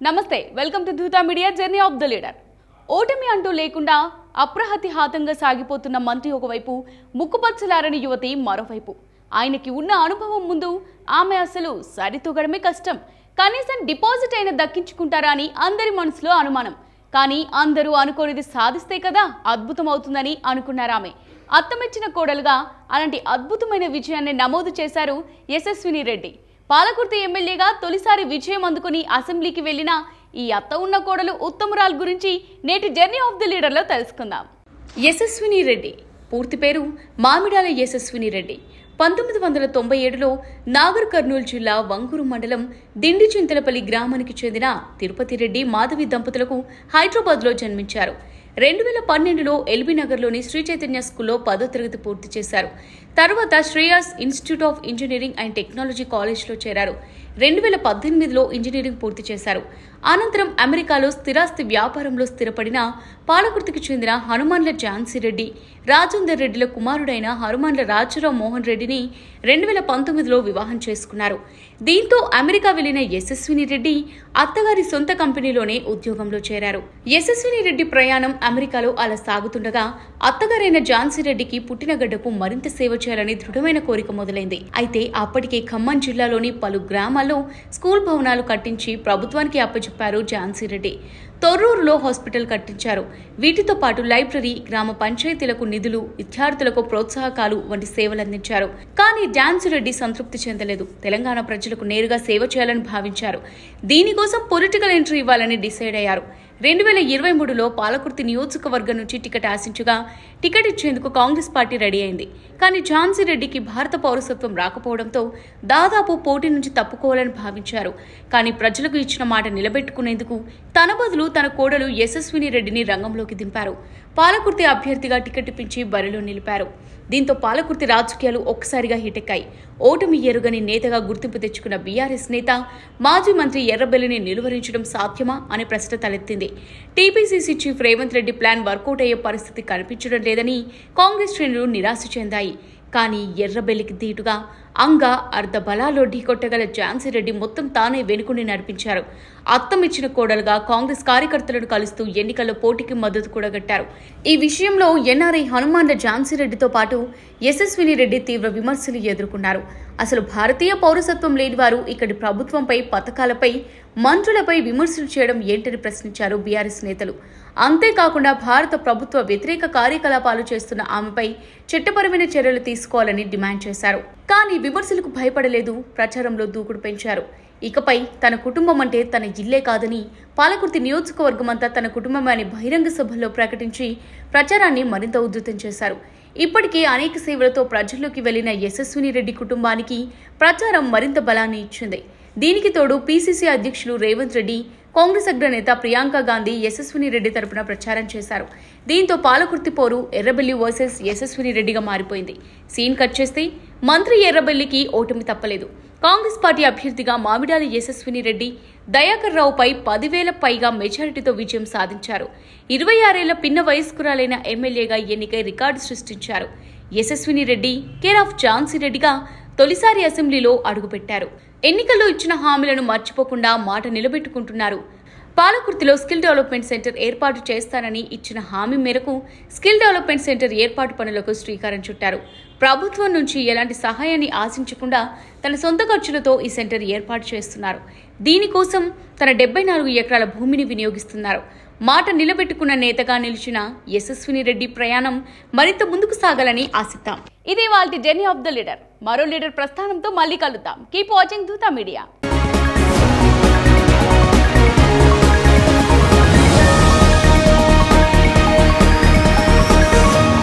నమస్తే welcome to Dhoota media journey of the leader. ఓటమి అంటూ లేకుండా అప్రహతిహాతంగా సాగిపోతున్న మంత్రి ఒకవైపు, ముక్కుపచ్చలారని యువతి మరోవైపు. ఆయనకి ఉన్న అనుభవం ముందు ఆమె అసలు సరితూగడమే కష్టం. కనీసం డిపాజిట్ అయినా దక్కించుకుంటారా అని అందరి మనసులో అనుమానం. కానీ అందరూ అనుకోనిది సాధిస్తే కదా అద్భుతం అవుతుందని అనుకున్నారు ఆమె. అత్తమిచ్చిన కోడలుగా అలాంటి అద్భుతమైన విజయాన్ని నమోదు చేశారు యశస్విని రెడ్డి. పాలకుర్తి ఎమ్మెల్యేగా తొలిసారి విజయం అందుకుని అసెంబ్లీకి వెళ్లిన ఈ అత్త ఉన్న కోడలు ఉత్తమురాల్ గురించి నేటి జర్నీ ఆఫ్ ది లీడర్లో తెలుసుకుందాం. యశస్విని రెడ్డి పూర్తి పేరు మామిడాల యశస్విని రెడ్డి. 1997లో నాగర్ కర్నూలు జిల్లా వంగూరు మండలం దిండిచింతలపల్లి గ్రామానికి చెందిన తిరుపతి రెడ్డి మాధవి దంపతులకు హైదరాబాద్లో జన్మించారు. 2012లో ఎల్బీ నగర్లోని శ్రీ చైతన్య స్కూల్లో 10వ తరగతి పూర్తి చేశారు. తర్వాత Shreyas institute of engineering and technology కాలేజ్లో చేరారు. 2018లో ఇంజనీరింగ్ పూర్తి చేశారు. అనంతరం అమెరికాలో స్థిరాస్తి వ్యాపారంలో స్థిరపడిన పాలకుర్తికి చెందిన హనుమాన్ల ఝాన్సీ రెడ్డి, రాజేందర్ రెడ్డిల కుమారుడైన హనుమాన్ల రాజారావు మోహన్ రెడ్డిని 2019లో వివాహం చేసుకున్నారు. దీంతో అమెరికా వెళ్లిన యశస్విని రెడ్డి అత్తగారి సొంత కంపెనీలోనే ఉద్యోగంలో చేరారు. యశస్విని రెడ్డి ప్రయాణం అమెరికాలో అలా సాగుతుండగా అత్తగారైన ఝాన్సీ రెడ్డికి పుట్టిన గడ్డకు మరింత సేవ చేయాలని దృఢమైన కోరిక మొదలైంది. అయితే అప్పటికే ఖమ్మం జిల్లాలోని పలు గ్రామాల్లో స్కూల్ భవనాలు కట్టించి ప్రభుత్వానికి అప్పచెప్పారు ఝాన్సీ రెడ్డి. తొర్రూరులో హాస్పిటల్ కట్టించారు. వీటితో పాటు లైబ్రరీ, గ్రామ పంచాయతీలకు నిధులు, విద్యార్థులకు ప్రోత్సాహకాలు వంటి సేవలు అందించారు. కానీ ఝాన్సీ రెడ్డి సంతృప్తి చెందలేదు. తెలంగాణ ప్రజలకు నేరుగా సేవ చేయాలని భావించారు. దీనికోసం పొలిటికల్ ఎంట్రీ ఇవ్వాలని డిసైడ్ అయ్యారు. 2023లో పాలకుర్తి నియోజకవర్గం నుంచి టికెట్ ఆశించగా టికెట్ ఇచ్చేందుకు కాంగ్రెస్ పార్టీ రెడీ అయింది. కానీ ఝాన్సీ రెడ్డికి భారత పౌరసత్వం రాకపోవడంతో దాదాపు పోటీ నుంచి తప్పుకోవాలని భావించారు. కానీ ప్రజలకు ఇచ్చిన మాట నిలబెట్టుకునేందుకు తన బదులు తన కోడలు యశస్విని రెడ్డిని రంగంలోకి దింపారు. పాలకుర్తి అభ్యర్థిగా టికెట్ ఇప్పించి బరిలో నిలిపారు. దీంతో పాలకుర్తి రాజకీయాలు ఒక్కసారిగా హిటెక్కాయి. ఓటమి ఎరుగని నేతగా గుర్తింపు తెచ్చుకున్న బీఆర్ఎస్ నేత మాజీ మంత్రి ఎర్రబెల్లిని నిలువరించడం సాధ్యమా అనే ప్రశ్న తలెత్తింది. TPCC chief Revanth Reddy plan work out అయ్యే పరిస్థితి కనిపించడం లేదని కాంగ్రెస్ శ్రేణులు నిరాశ చెందాయి. కానీ ఎర్రబెల్లికి దీటుగా అంగా అర్ధ బలాల్లో ఢీకొట్టగల ఝాన్సీ రెడ్డి మొత్తం తానే వెనుకుండి నడిపించారు. అత్తమిచ్చిన కోడలుగా కాంగ్రెస్ కార్యకర్తలను కలుస్తూ ఎన్నికల్లో పోటీకి మద్దతు కూడగట్టారు. ఈ విషయంలో ఎన్ఆర్ఐ హనుమాన్ల ఝాన్సీ రెడ్డితో పాటు యశస్విని రెడ్డి తీవ్ర విమర్శలు ఎదుర్కొన్నారు. అసలు భారతీయ పౌరసత్వం లేని వారు ఇక్కడి ప్రభుత్వంపై, పథకాలపై, మంత్రులపై విమర్శలు చేయడం ఏంటని ప్రశ్నించారు బీఆర్ఎస్ నేతలు. అంతేకాకుండా భారత ప్రభుత్వ వ్యతిరేక కార్యకలాపాలు చేస్తున్న ఆమెపై చట్టపరమైన చర్యలు తీసుకోవాలని డిమాండ్ చేశారు. కానీ విమర్శలకు భయపడలేదు. ప్రచారంలో దూకుడు పెంచారు. ఇకపై తన కుటుంబం అంటే తన ఇల్లే కాదని, పాలకుర్తి నియోజకవర్గం అంతా తన కుటుంబమే అని బహిరంగ సభల్లో ప్రకటించి ప్రచారాన్ని మరింత ఉధృతం చేశారు. ఇప్పటికే అనేక సేవలతో ప్రజల్లోకి వెళ్లిన యశస్విని రెడ్డి కుటుంబానికి ప్రచారం మరింత బలాన్ని ఇచ్చింది. దీనికి తోడు పీసీసీ అధ్యక్షులు రేవంత్ రెడ్డి, కాంగ్రెస్ అగ్రనేత ప్రియాంక గాంధీ యశస్విని రెడ్డి తరపున ప్రచారం చేశారు. దీంతో పాలకుర్తి పోరు ఎర్రబెల్లి వర్సెస్ యశస్విని రెడ్డిగా మారిపోయింది. సీన్ కట్ చేస్తే మంత్రి ఎర్రబెల్లికి ఓటమి తప్పలేదు. కాంగ్రెస్ పార్టీ అభ్యర్థిగా మామిడాల యశస్విని రెడ్డి దయాకర్ రావుపై 10,000 పైగా మెజారిటీతో విజయం సాధించారు. 26 ఏళ్ల పిన్న వయస్కురాలైన ఎమ్మెల్యేగా ఎన్నికై రికార్డు సృష్టించారు. యశస్విని రెడ్డి కేర్ ఆఫ్ ఝాన్సీ రెడ్డిగా తొలిసారి అసెంబ్లీలో అడుగుపెట్టారు. ఎన్నికల్లో ఇచ్చిన హామీలను మర్చిపోకుండా మాట నిలబెట్టుకుంటున్నారు. పాలకుర్తిలో స్కిల్ డెవలప్మెంట్ సెంటర్ ఏర్పాటు చేస్తానని ఇచ్చిన హామీ మేరకు స్కిల్ డెవలప్మెంట్ సెంటర్ ఏర్పాటు పనులకు శ్రీకారం చుట్టారు. ప్రభుత్వం నుంచి ఎలాంటి సహాయాన్ని ఆశించకుండా తన సొంత ఖర్చులతో ఈ సెంటర్ ఏర్పాటు చేస్తున్నారు. దీనికోసం తన 74 ఎకరాల భూమిని వినియోగిస్తున్నారు. మాట నిలబెట్టుకున్న నేతగా నిలిచిన యశస్విని రెడ్డి ప్రయాణం మరింత ముందుకు సాగాలని ఆశిద్దాం. ఇది వాళ్ళ జర్నీ ఆఫ్ ద లీడర్. మరో లీడర్ ప్రస్థానంతో మళ్ళీ కలుద్దాం. Keep watching Dhoota media.